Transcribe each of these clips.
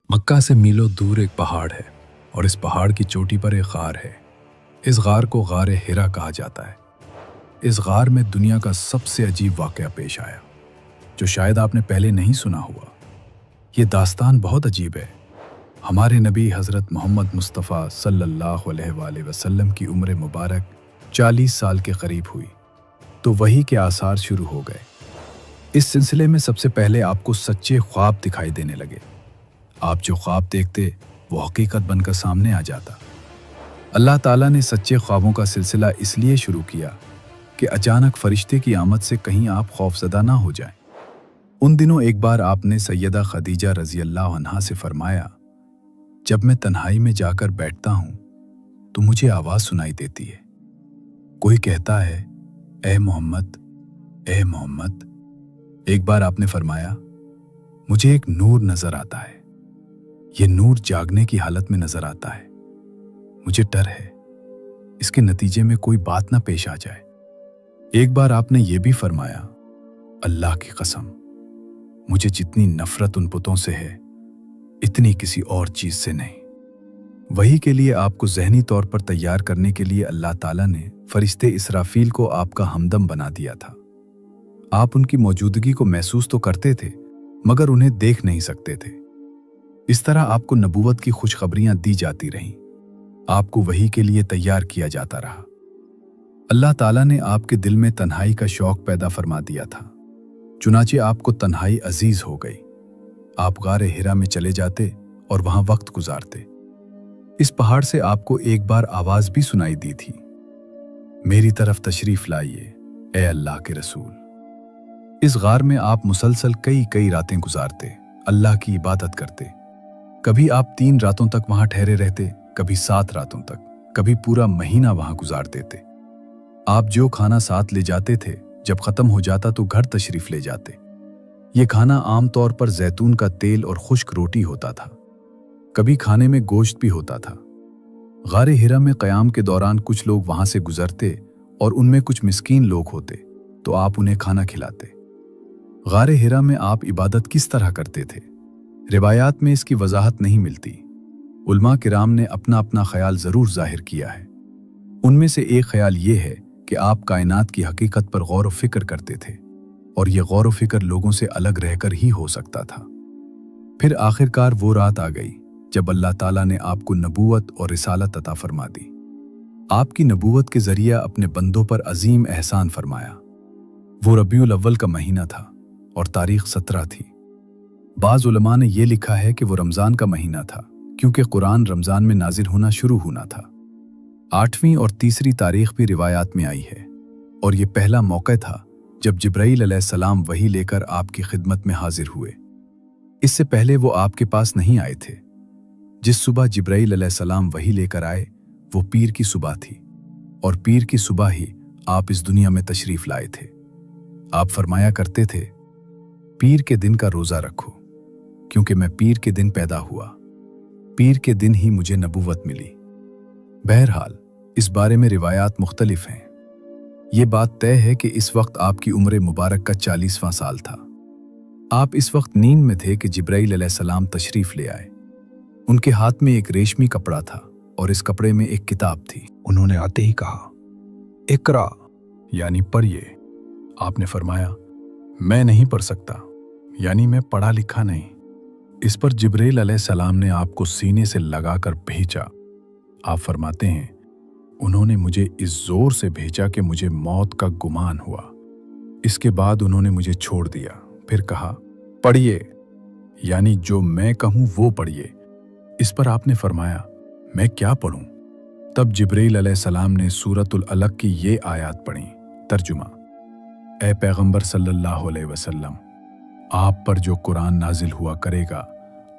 مکہ سے میلوں دور ایک پہاڑ ہے اور اس پہاڑ کی چوٹی پر ایک غار ہے۔ اس غار کو غار ہرا کہا جاتا ہے۔ اس غار میں دنیا کا سب سے عجیب واقعہ پیش آیا جو شاید آپ نے پہلے نہیں سنا ہوا۔ یہ داستان بہت عجیب ہے۔ ہمارے نبی حضرت محمد مصطفیٰ صلی اللہ علیہ وآلہ وسلم کی عمر مبارک 40 سال کے قریب ہوئی تو وحی کے آثار شروع ہو گئے۔ اس سلسلے میں سب سے پہلے آپ کو سچے خواب دکھائی دینے لگے۔ آپ جو خواب دیکھتے وہ حقیقت بن کر سامنے آ جاتا۔ اللہ تعالیٰ نے سچے خوابوں کا سلسلہ اس لیے شروع کیا کہ اچانک فرشتے کی آمد سے کہیں آپ خوفزدہ نہ ہو جائیں۔ ان دنوں ایک بار آپ نے سیدہ خدیجہ رضی اللہ عنہا سے فرمایا، جب میں تنہائی میں جا کر بیٹھتا ہوں تو مجھے آواز سنائی دیتی ہے، کوئی کہتا ہے اے محمد، اے محمد۔ ایک بار آپ نے فرمایا، مجھے ایک نور نظر آتا ہے، یہ نور جاگنے کی حالت میں نظر آتا ہے، مجھے ڈر ہے اس کے نتیجے میں کوئی بات نہ پیش آ جائے۔ ایک بار آپ نے یہ بھی فرمایا، اللہ کی قسم مجھے جتنی نفرت ان بتوں سے ہے اتنی کسی اور چیز سے نہیں۔ وحی کے لیے آپ کو ذہنی طور پر تیار کرنے کے لیے اللہ تعالیٰ نے فرشتے اسرافیل کو آپ کا ہمدم بنا دیا تھا۔ آپ ان کی موجودگی کو محسوس تو کرتے تھے مگر انہیں دیکھ نہیں سکتے تھے۔ اس طرح آپ کو نبوت کی خوشخبریاں دی جاتی رہیں، آپ کو وحی کے لیے تیار کیا جاتا رہا۔ اللہ تعالیٰ نے آپ کے دل میں تنہائی کا شوق پیدا فرما دیا تھا، چنانچہ آپ کو تنہائی عزیز ہو گئی۔ آپ غار ہرا میں چلے جاتے اور وہاں وقت گزارتے۔ اس پہاڑ سے آپ کو ایک بار آواز بھی سنائی دی تھی، میری طرف تشریف لائیے اے اللہ کے رسول۔ اس غار میں آپ مسلسل کئی راتیں گزارتے، اللہ کی عبادت کرتے۔ کبھی آپ 3 راتوں تک وہاں ٹھہرے رہتے، کبھی 7 راتوں تک، کبھی پورا مہینہ وہاں گزار دیتے۔ آپ جو کھانا ساتھ لے جاتے تھے جب ختم ہو جاتا تو گھر تشریف لے جاتے۔ یہ کھانا عام طور پر زیتون کا تیل اور خشک روٹی ہوتا تھا، کبھی کھانے میں گوشت بھی ہوتا تھا۔ غار ہرا میں قیام کے دوران کچھ لوگ وہاں سے گزرتے اور ان میں کچھ مسکین لوگ ہوتے تو آپ انہیں کھانا کھلاتے۔ غار ہرا میں آپ عبادت کس طرح کرتے تھے؟ روایات میں اس کی وضاحت نہیں ملتی۔ علماء کرام نے اپنا اپنا خیال ضرور ظاہر کیا ہے۔ ان میں سے ایک خیال یہ ہے کہ آپ کائنات کی حقیقت پر غور و فکر کرتے تھے اور یہ غور و فکر لوگوں سے الگ رہ کر ہی ہو سکتا تھا۔ پھر آخرکار وہ رات آ گئی جب اللہ تعالیٰ نے آپ کو نبوت اور رسالت عطا فرما دی۔ آپ کی نبوت کے ذریعہ اپنے بندوں پر عظیم احسان فرمایا۔ وہ ربیع الاول کا مہینہ تھا اور تاریخ 17 تھی۔ بعض علماء نے یہ لکھا ہے کہ وہ رمضان کا مہینہ تھا کیونکہ قرآن رمضان میں نازل ہونا شروع ہونا تھا۔ 8ویں اور تیسری تاریخ بھی روایات میں آئی ہے اور یہ پہلا موقع تھا جب جبرائیل علیہ السلام وحی لے کر آپ کی خدمت میں حاضر ہوئے۔ اس سے پہلے وہ آپ کے پاس نہیں آئے تھے۔ جس صبح جبرائیل علیہ السلام وحی لے کر آئے وہ پیر کی صبح تھی اور پیر کی صبح ہی آپ اس دنیا میں تشریف لائے تھے۔ آپ فرمایا کرتے تھے، پیر کے دن کا روزہ رکھو کیونکہ میں پیر کے دن پیدا ہوا، پیر کے دن ہی مجھے نبوت ملی۔ بہرحال اس بارے میں روایات مختلف ہیں۔ یہ بات طے ہے کہ اس وقت آپ کی عمر مبارک کا 40واں سال تھا۔ آپ اس وقت نیند میں تھے کہ جبرائیل علیہ السلام تشریف لے آئے۔ ان کے ہاتھ میں ایک ریشمی کپڑا تھا اور اس کپڑے میں ایک کتاب تھی۔ انہوں نے آتے ہی کہا، اقرا یعنی پڑھیے۔ آپ نے فرمایا، میں نہیں پڑھ سکتا، یعنی میں پڑھا لکھا نہیں۔ اس پر جبرائیل علیہ السلام نے آپ کو سینے سے لگا کر بھیجا۔ آپ فرماتے ہیں، انہوں نے مجھے اس زور سے بھیجا کہ مجھے موت کا گمان ہوا۔ اس کے بعد انہوں نے مجھے چھوڑ دیا، پھر کہا، پڑھیے، یعنی جو میں کہوں وہ پڑھیے۔ اس پر آپ نے فرمایا، میں کیا پڑھوں؟ تب جبرائیل علیہ السلام نے سورۃ العلق کی یہ آیات پڑھیں۔ ترجمہ: اے پیغمبر صلی اللہ علیہ وسلم، آپ پر جو قرآن نازل ہوا کرے گا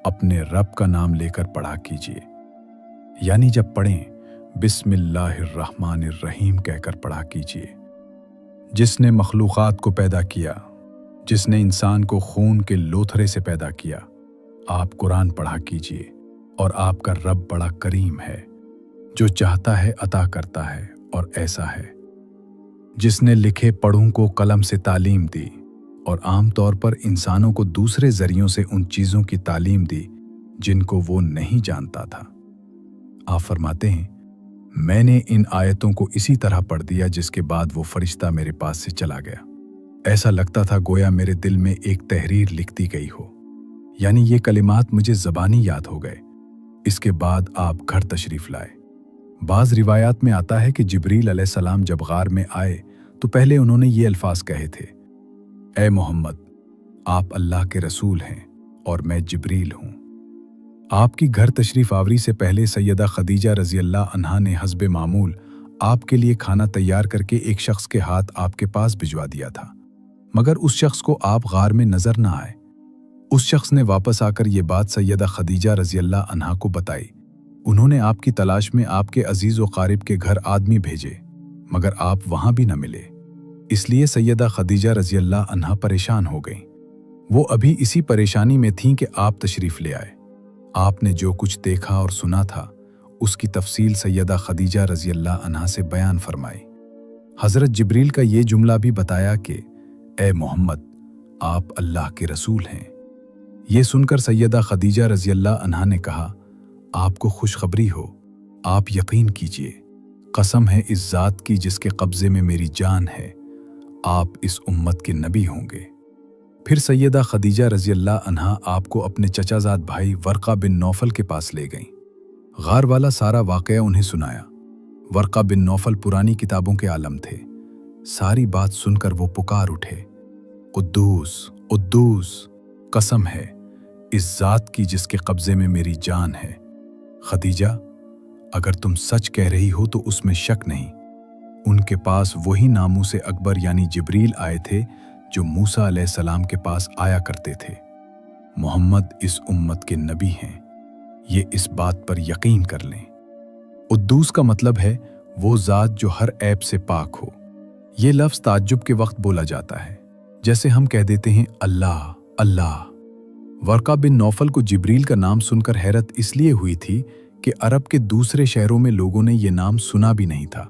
اپنے رب کا نام لے کر پڑھا کیجیے، یعنی جب پڑھیں بسم اللہ الرحمن الرحیم کہہ کر پڑھا کیجیے۔ جس نے مخلوقات کو پیدا کیا، جس نے انسان کو خون کے لوتھڑے سے پیدا کیا، آپ قرآن پڑھا کیجیے اور آپ کا رب بڑا کریم ہے، جو چاہتا ہے عطا کرتا ہے اور ایسا ہے۔ جس نے لکھے پڑھوں کو قلم سے تعلیم دی اور عام طور پر انسانوں کو دوسرے ذریعوں سے ان چیزوں کی تعلیم دی जिनको वो नहीं जानता था। आप फरमाते हैं, मैंने इन आयतों को इसी तरह पढ़ दिया जिसके बाद वो फरिश्ता मेरे पास से चला गया। ऐसा लगता था गोया मेरे दिल में एक तहरीर लिखती गई हो, यानी ये कलिमात मुझे ज़बानी याद हो गए। इसके बाद आप घर तशरीफ़ लाए। बाज़ रिवायात में आता है कि जिब्रील अलैहिस्सलाम जब गार में आए तो पहले उन्होंने ये अल्फाज कहे थे, ए मोहम्मद, आप अल्लाह के रसूल हैं और मैं जिब्रील हूँ। आपकी घर तशरीफ़ आवरी से पहले सैयदा खदीजा रज़ी अल्लाह अन्हा ने हस्बे मामूल आपके लिए खाना तैयार करके एक शख्स के हाथ आपके पास भिजवा दिया था, मगर उस शख्स को आप गार में नजर न आए। उस शख्स ने वापस आकर ये बात सैयदा खदीजा रज़ी अल्लाह अन्हा को बताई। उन्होंने आपकी तलाश में आपके अजीज़ व क़ारिब के घर आदमी भेजे, मगर आप वहां भी न मिले। इसलिए सैयदा खदीजा रज़ी अल्लाह अन्हा परेशान हो गईं। वो अभी इसी परेशानी में थीं कि आप तशरीफ़ ले आए। आपने जो कुछ देखा और सुना था उसकी तफसील सैयदा खदीजा रज़ी अल्लाह अन्हा से बयान फरमाई। हज़रत जिब्रील का ये जुमला भी बताया कि ए मोहम्मद, आप अल्लाह के रसूल हैं। ये सुनकर सैयदा खदीजा रज़ी अल्लाह अन्हा ने कहा, आपको खुशखबरी हो, आप यकीन कीजिए, कसम है इस ज़ात की जिसके कब्ज़े में मेरी जान है, आप इस उम्मत के नबी होंगे। फिर सैयदा खदीजा रज़ी अल्लाह अन्हा आपको अपने चचाजाद भाई वर्का बिन नौफल के पास ले गईं। गार वाला सारा वाक़या उन्हें सुनाया। वर्का बिन नौफल पुरानी किताबों के आलम थे। सारी बात सुनकर वो पुकार उठे, कुद्दूस उद्दूस, कसम है इस ज़ात की जिसके कब्ज़े में मेरी जान है। खदीजा, अगर तुम सच कह रही हो तो उसमें शक नहीं, उनके पास वही नामूसे अकबर यानी जिब्रील आए थे जो मूसा अलैहिस्सलाम के पास आया करते थे। मोहम्मद इस उम्मत के नबी हैं, ये इस बात पर यकीन कर लें। उद्दूस का मतलब है वो ज़ात जो हर ऐब से पाक हो। ये लफ्ज़ ताज्जुब के वक्त बोला जाता है, जैसे हम कह देते हैं अल्लाह अल्लाह। वर्का बिन नौफल को जिब्रील का नाम सुनकर हैरत इसलिए हुई थी कि अरब के दूसरे शहरों में लोगों ने ये नाम सुना भी नहीं था।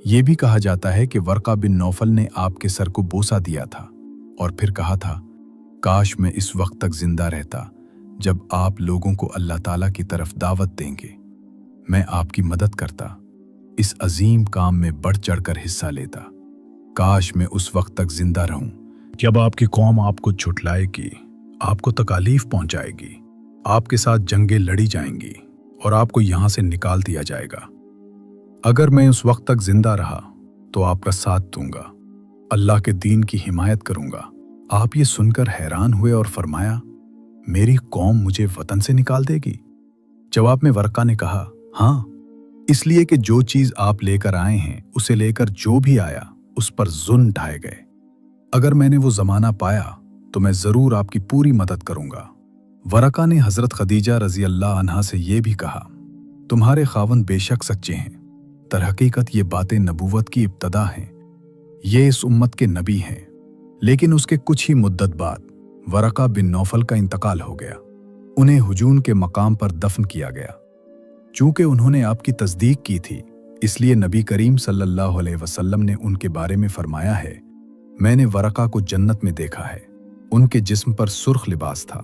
ये भी कहा जाता है कि वर्का बिन नौफल ने आपके सर को बोसा दिया था और फिर कहा था, काश मैं इस वक्त तक जिंदा रहता जब आप लोगों को अल्लाह ताला की तरफ दावत देंगे। मैं आपकी मदद करता, इस अजीम काम में बढ़ चढ़कर हिस्सा लेता। काश मैं उस वक्त तक जिंदा रहूं जब आपकी कौम आपको झुठलाएगी, आपको तकालीफ पहुंचाएगी, आपके साथ जंगें लड़ी जाएंगी और आपको यहां से निकाल दिया जाएगा। अगर मैं उस वक्त तक जिंदा रहा तो आपका साथ दूंगा, अल्लाह के दीन की हिमायत करूंगा। आप ये सुनकर हैरान हुए और फरमाया, मेरी कौम मुझे वतन से निकाल देगी? जवाब में वर्का ने कहा, हाँ, इसलिए कि जो चीज आप लेकर आए हैं उसे लेकर जो भी आया उस पर जुल्म ढाए गए। अगर मैंने वो जमाना पाया तो मैं जरूर आपकी पूरी मदद करूंगा। वर्का ने हजरत खदीजा रज़ी अल्लाह अन्हा से ये भी कहा, तुम्हारे खावंद बेशक सच्चे हैं, दरहकीकत ये बातें नबूवत की इब्तदा हैं, ये इस उम्मत के नबी हैं। लेकिन उसके कुछ ही मुद्दत बाद वर्का बिन नौफल का इंतकाल हो गया। उन्हें हुजून के मकाम पर दफन किया गया। चूंकि उन्होंने आपकी तस्दीक की थी, इसलिए नबी करीम सल्लल्लाहु अलैहि वसल्लम ने उनके बारे में फरमाया है, मैंने वर्का को जन्नत में देखा है। उनके जिस्म पर सुर्ख लिबास था।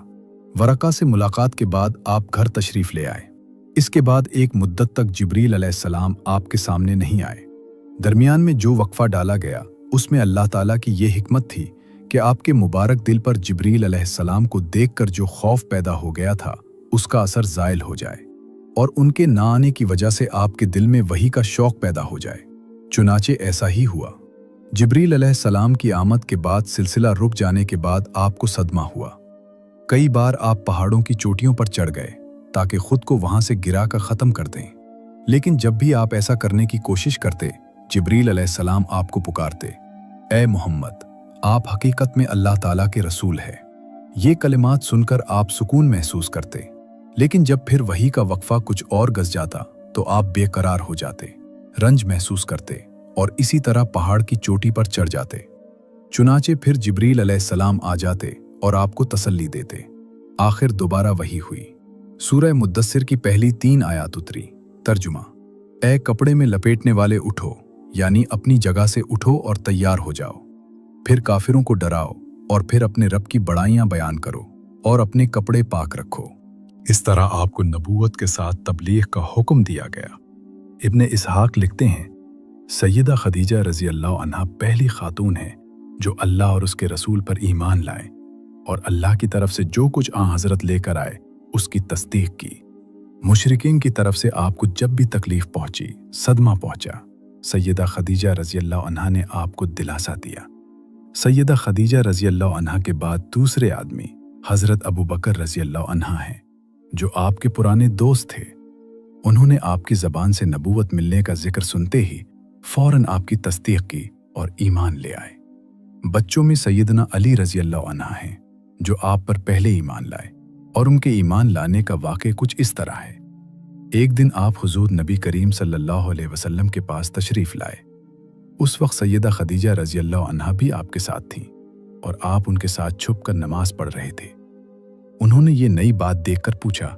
वर्का से मुलाकात के बाद आप घर तशरीफ ले आए। इसके बाद एक मुद्दत तक जिब्रील अलैहिस्सलाम आपके सामने नहीं आए। दरमियान में जो वक्फा डाला गया उसमें अल्लाह ताला की ये हिकमत थी कि आपके मुबारक दिल पर जिब्रील अलैहिस्सलाम को देखकर जो खौफ पैदा हो गया था उसका असर ज़ाइल हो जाए और उनके ना आने की वजह से आपके दिल में वही का शौक पैदा हो जाए। चुनाचे ऐसा ही हुआ। जिब्रील अलैहिस्सलाम की आमद के बाद सिलसिला रुक जाने के बाद आपको सदमा हुआ। कई बार आप पहाड़ों की चोटियों पर चढ़ गए ताकि खुद को वहां से गिरा कर खत्म कर दें, लेकिन जब भी आप ऐसा करने की कोशिश करते, जिब्रील अलैहिस्सलाम आपको पुकारते, ए मोहम्मद, आप हकीकत में अल्लाह ताला के रसूल है। ये कलिमात सुनकर आप सुकून महसूस करते, लेकिन जब फिर वही का वक्फा कुछ और गज जाता तो आप बेकरार हो जाते, रंज महसूस करते और इसी तरह पहाड़ की चोटी पर चढ़ जाते। चुनाचे फिर जिब्रील अलैहिस्सलाम आ जाते और आपको तसल्ली देते। आखिर दोबारा वही हुई। सूरह मुद्दस्सिर की पहली 3 आयात उतरी। तर्जुमा, ए कपड़े में लपेटने वाले उठो, यानी अपनी जगह से उठो और तैयार हो जाओ। फिर काफिरों को डराओ और फिर अपने रब की बड़ाइयां बयान करो और अपने कपड़े पाक रखो। इस तरह आपको नबूवत के साथ तबलीग का हुक्म दिया गया। इब्ने इसहाक लिखते हैं, सैयदा खदीजा रज़ी अल्लाह अन्हा पहली खातून हैं जो अल्लाह और उसके रसूल पर ईमान लाए और अल्लाह की तरफ से जो कुछ हज़रत लेकर आए उसकी तस्दीक की। मुशरिकीन की तरफ से आपको जब भी तकलीफ पहुंची, सदमा पहुंचा, सैयदा खदीजा रज़ी अल्लाह अन्हा ने आपको दिलासा दिया। सैयदा खदीजा रज़ी अल्लाह अन्हा के बाद दूसरे आदमी हज़रत अबू बकर रज़ी अल्लाह अन्हा हैं, जो आपके पुराने दोस्त थे। उन्होंने आपकी ज़बान से नबूवत मिलने का जिक्र सुनते ही फौरन आपकी तस्दीक की और ईमान ले आए। बच्चों में सैयदना अली रज़ी अल्लाह अन्हा हैं, जो आप पर पहले ईमान लाए, और उनके ईमान लाने का वाक़या कुछ इस तरह है। एक दिन आप हुज़ूर नबी करीम सल्लल्लाहु अलैहि वसल्लम के पास तशरीफ़ लाए। उस वक्त सैयदा खदीजा रज़ी अल्लाह अन्हा भी आपके साथ थीं और आप उनके साथ छुप कर नमाज पढ़ रहे थे। उन्होंने ये नई बात देखकर पूछा,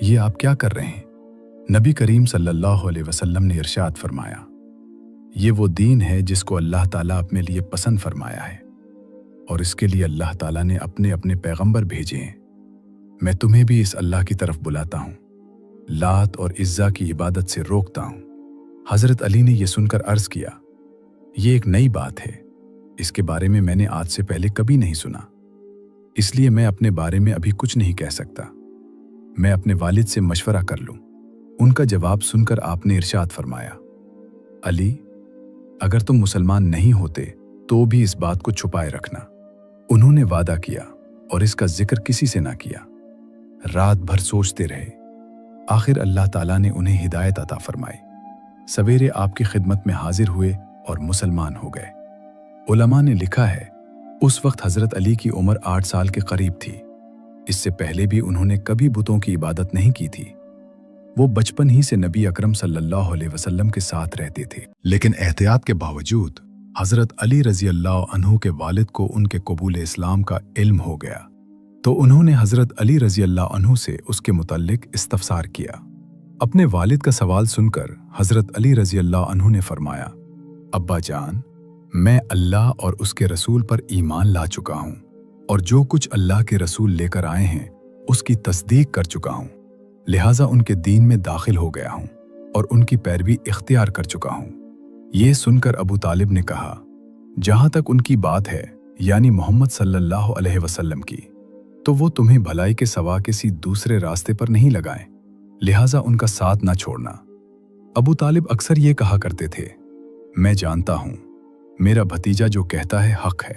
ये आप क्या कर रहे हैं? नबी करीम सल्लल्लाहु अलैहि वसल्लम ने इरशाद फरमाया, ये वो दीन है जिसको अल्लाह ताला अपने लिए पसंद फरमाया है और इसके लिए अल्लाह ताला ने अपने अपने पैगंबर भेजे हैं। मैं तुम्हें भी इस अल्लाह की तरफ बुलाता हूँ, लात और इज़्ज़ा की इबादत से रोकता हूँ। हज़रत अली ने यह सुनकर अर्ज़ किया, ये एक नई बात है, इसके बारे में मैंने आज से पहले कभी नहीं सुना, इसलिए मैं अपने बारे में अभी कुछ नहीं कह सकता। मैं अपने वालिद से मशवरा कर लूँ। उनका जवाब सुनकर आपने इरशाद फरमाया, अली, अगर तुम मुसलमान नहीं होते तो भी इस बात को छुपाए रखना। उन्होंने वादा किया और इसका जिक्र किसी से ना किया। रात भर सोचते रहे। आखिर अल्लाह ताला ने उन्हें हिदायत अता फरमाई। सवेरे आपकी खिदमत में हाजिर हुए और मुसलमान हो गए। उलमा ने लिखा है, उस वक्त हज़रत अली की उम्र 8 साल के करीब थी। इससे पहले भी उन्होंने कभी बुतों की इबादत नहीं की थी। वो बचपन ही से नबी अकरम सल्लल्लाहु अलैहि वसल्लम के साथ रहते थे। लेकिन एहतियात के बावजूद हज़रत अली रज़ी अल्लाह अन्हु के वालिद को उनके कबूल इस्लाम का इल्म हो गया, तो उन्होंने हज़रत अली रज़ी अल्लाह अन्हु से उसके मुतल्लिक इस्तफसार किया। अपने वालिद का सवाल सुनकर हज़रत अली रज़ी अल्लाह अन्हु ने फरमाया, अब्बा जान, मैं अल्लाह और उसके रसूल पर ईमान ला चुका हूँ और जो कुछ अल्लाह के रसूल लेकर आए हैं उसकी तस्दीक कर चुका हूँ, लिहाजा उनके दीन में दाखिल हो गया हूँ और उनकी पैरवी इख्तियार कर चुका हूँ। ये सुनकर अबू तालिब ने कहा, जहाँ तक उनकी बात है, यानी मोहम्मद सल्लल्लाहु अलैहि वसल्लम की, तो वो तुम्हें भलाई के सिवा किसी दूसरे रास्ते पर नहीं लगाएं, लिहाजा उनका साथ ना छोड़ना। अबू तालिब अक्सर ये कहा करते थे, मैं जानता हूँ मेरा भतीजा जो कहता है हक है।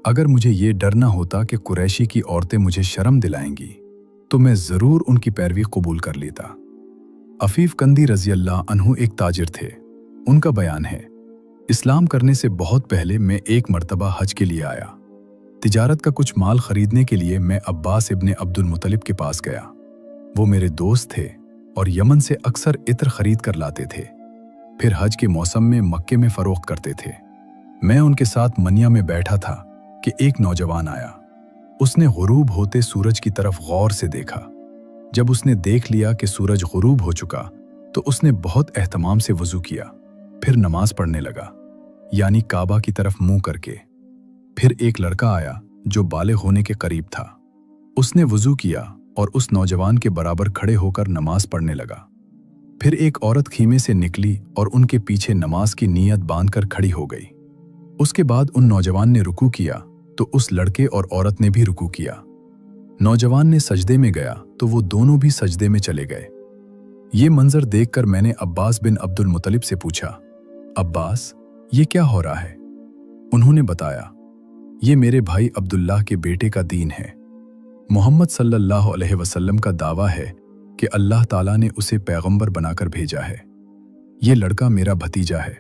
अगर मुझे ये डर ना होता कि कुरैशी की औरतें मुझे शर्म दिलाएंगी तो मैं ज़रूर उनकी पैरवी कबूल कर लेता। अफीफ कंदी रज़ी अल्लाह अन्हु एक ताजिर थे। उनका बयान है, इस्लाम करने से बहुत पहले मैं एक मर्तबा हज के लिए आया। तिजारत का कुछ माल खरीदने के लिए मैं अब्बास इब्ने अब्दुल मुत्तलिब के पास गया। वो मेरे दोस्त थे और यमन से अक्सर इत्र खरीद कर लाते थे, फिर हज के मौसम में मक्के में फ़रोख्त करते थे। मैं उनके साथ मनिया में बैठा था कि एक नौजवान आया। उसने गुरूब होते सूरज की तरफ गौर से देखा। जब उसने देख लिया कि सूरज गुरूब हो चुका तो उसने बहुत एहतमाम से वज़ू किया, फिर नमाज पढ़ने लगा, यानी काबा की तरफ मुंह करके। फिर एक लड़का आया जो बालिग होने के करीब था। उसने वज़ू किया और उस नौजवान के बराबर खड़े होकर नमाज पढ़ने लगा। फिर एक औरत खीमे से निकली और उनके पीछे नमाज की नीयत बांधकर खड़ी हो गई। उसके बाद उन नौजवान ने रुकू किया तो उस लड़के और औरत ने भी रुकू किया। नौजवान ने सजदे में गया तो वो दोनों भी सजदे में चले गए। ये मंजर देखकर मैंने अब्बास बिन अब्दुल मुत्तलिब से पूछा, अब्बास, ये क्या हो रहा है? उन्होंने बताया, ये मेरे भाई अब्दुल्लाह के बेटे का दीन है। मोहम्मद सल्लल्लाहु अलैहि वसल्लम का दावा है कि अल्लाह ताला ने उसे पैगंबर बनाकर भेजा है। ये लड़का मेरा भतीजा है,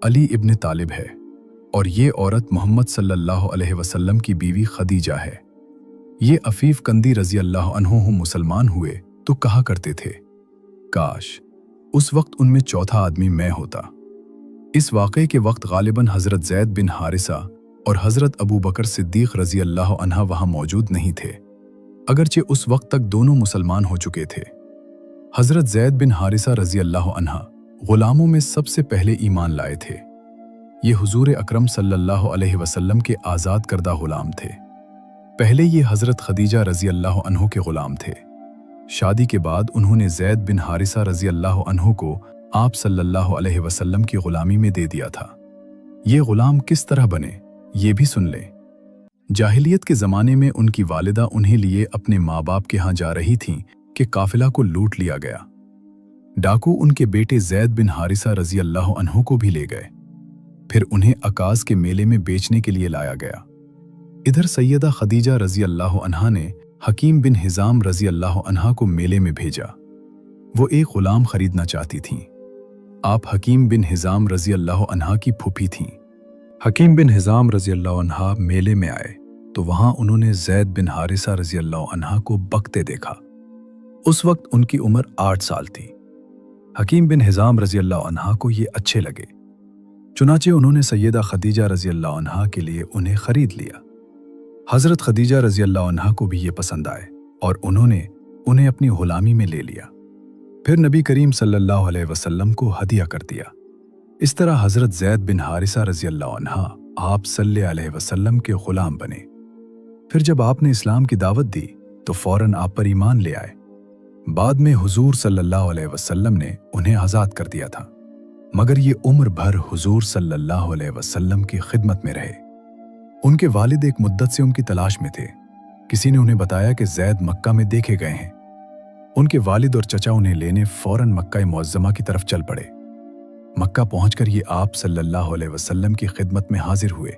अली इब्न तालिब है, और ये औरत मोहम्मद सल्लल्लाहु अलैहि वसल्लम की बीवी खदीजा है। ये अफीफ कंदी रज़ी अल्लाह अन्हु मुसलमान हुए तो कहा करते थे, काश उस वक्त उनमें चौथा आदमी मैं होता। इस वाक़े के वक्त गालिबन हज़रत ज़ैद बिन हारिसा और हज़रत अबू बकर सिद्दीक़ रज़ी अल्लाह अन्हा वहाँ मौजूद नहीं थे, अगरचे उस वक्त तक दोनों मुसलमान हो चुके थे। हज़रत ज़ैद बिन हारिसा रज़ी अल्लाह अन्हा ग़ुलामों में सबसे पहले ईमान लाए थे। ये हुज़ूर अकरम सल्लल्लाहु अलैहि वसल्लम के आज़ाद करदा ग़ुलाम थे। पहले ये हज़रत खदीजा रज़ी अल्लाह अन्हु के ग़ुलाम थे। शादी के बाद उन्होंने ज़ैद बिन हारिसा रज़ी अल्लाह अन्हु को आप सल्लल्लाहु अलैहि वसल्लम की ग़ुलामी में दे दिया था। ये ग़ुलाम किस तरह बने, ये भी सुन लें। जाहिलियत के ज़माने में उनकी वालिदा उन्हें लिए अपने माँ बाप के यहाँ जा रही थीं कि काफ़िला को लूट लिया गया। डाकू उनके बेटे ज़ैद बिन हारिसा रज़ी अल्लाह अन्हु को भी ले गए। फिर उन्हें अकाज़ के मेले में बेचने के लिए लाया गया। इधर सैयदा खदीजा रज़ी अल्लाह अन्हा ने हकीम बिन हिज़ाम रज़ी अल्लाह अन्हा को मेले में भेजा। वो एक ग़ुलाम खरीदना चाहती थीं। आप हकीम बिन हिज़ाम रज़ी अल्लाह अन्हा की फूफी थीं। हकीम बिन हिज़ाम रज़ी अल्लाह अन्हा मेले में आए तो वहां उन्होंने ज़ैद बिन हारिसा रज़ी अल्लाह अन्हा को बकते देखा। उस वक्त उनकी उम्र 8 साल थी। हकीम बिन हिज़ाम रज़ी अल्लाह अन्हा को ये अच्छे लगे, चुनाचे उन्होंने सैयदा खदीजा रज़ी अल्लाह अन्हा के लिए उन्हें खरीद लिया। हज़रत खदीजा रज़ी अल्लाह अन्हा को भी ये पसंद आए और उन्होंने उन्हें अपनी ग़ुलामी में ले लिया। फिर नबी करीम सल्लल्लाहु अलैहि वसल्लम को हदिया कर दिया। इस तरह हज़रत ज़ैद बिन हारिसा रज़ी अल्लाह अन्हा आप सल्लल्लाहु अलैहि वसल्लम के ग़ुलाम बने। फिर जब आपने इस्लाम की दावत दी तो फ़ौरन आप पर ईमान ले आए। बाद में हुजूर सल्लल्लाहु अलैहि वसल्लम ने उन्हें आज़ाद कर दिया था, मगर ये उम्र भर हुजूर सल्लल्लाहु अलैहि वसल्लम की खिदमत में रहे। उनके वालिद एक मुद्दत से उनकी तलाश में थे। किसी ने उन्हें बताया कि ज़ैद मक्का में देखे गए हैं। उनके वालिद और चचा उन्हें लेने फ़ौरन मक्का मुअज़्ज़मा की तरफ चल पड़े। मक्का पहुंचकर ये आप सल्लल्लाहु अलैहि वसल्लम की खिदमत में हाजिर हुए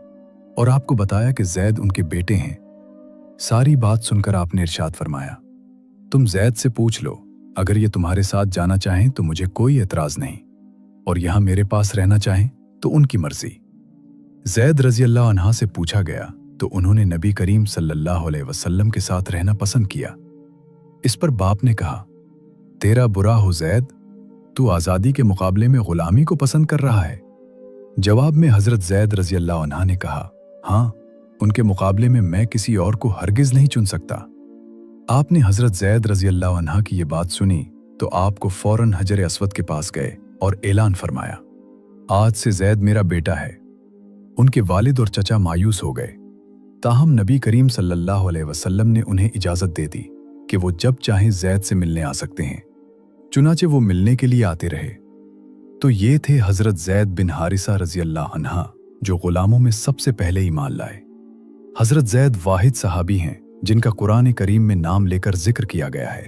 और आपको बताया कि ज़ैद उनके बेटे हैं। सारी बात सुनकर आपने इरशाद फरमाया, तुम ज़ैद से पूछ लो, अगर ये तुम्हारे साथ जाना चाहें तो मुझे कोई एतराज़ नहीं, और यहाँ मेरे पास रहना चाहें तो उनकी मर्जी। ज़ैद रज़ी अल्लाह अन्हा से पूछा गया तो उन्होंने नबी करीम सल्लल्लाहु अलैहि वसल्लम के साथ रहना पसंद किया। इस पर बाप ने कहा, तेरा बुरा हो ज़ैद, तू आज़ादी के मुकाबले में ग़ुलामी को पसंद कर रहा है। जवाब में हज़रत ज़ैद रज़ी अल्लाह अन्हा ने कहा, हाँ, उनके मुकाबले में मैं किसी और को हरगिज़ नहीं चुन सकता। आपने हज़रत ज़ैद रज़ी अल्लाह अन्हा की ये बात सुनी तो आपको फ़ौरन हजर अस्वद के पास गए और ऐलान फरमाया, आज से ज़ैद मेरा बेटा है। उनके वालिद और चचा मायूस हो गए, ताहम नबी करीम सल्लल्लाहु अलैहि वसल्लम ने उन्हें इजाज़त दे दी कि वो जब चाहें ज़ैद से मिलने आ सकते हैं। चुनाचे वो मिलने के लिए आते रहे। तो ये थे हज़रत ज़ैद बिन हारिसा रज़ी अल्लाह अन्हा, जो ग़ुलामों में सबसे पहले ईमान लाए। हज़रत ज़ैद वाहिद सहाबी हैं जिनका कुरान करीम में नाम लेकर जिक्र किया गया है।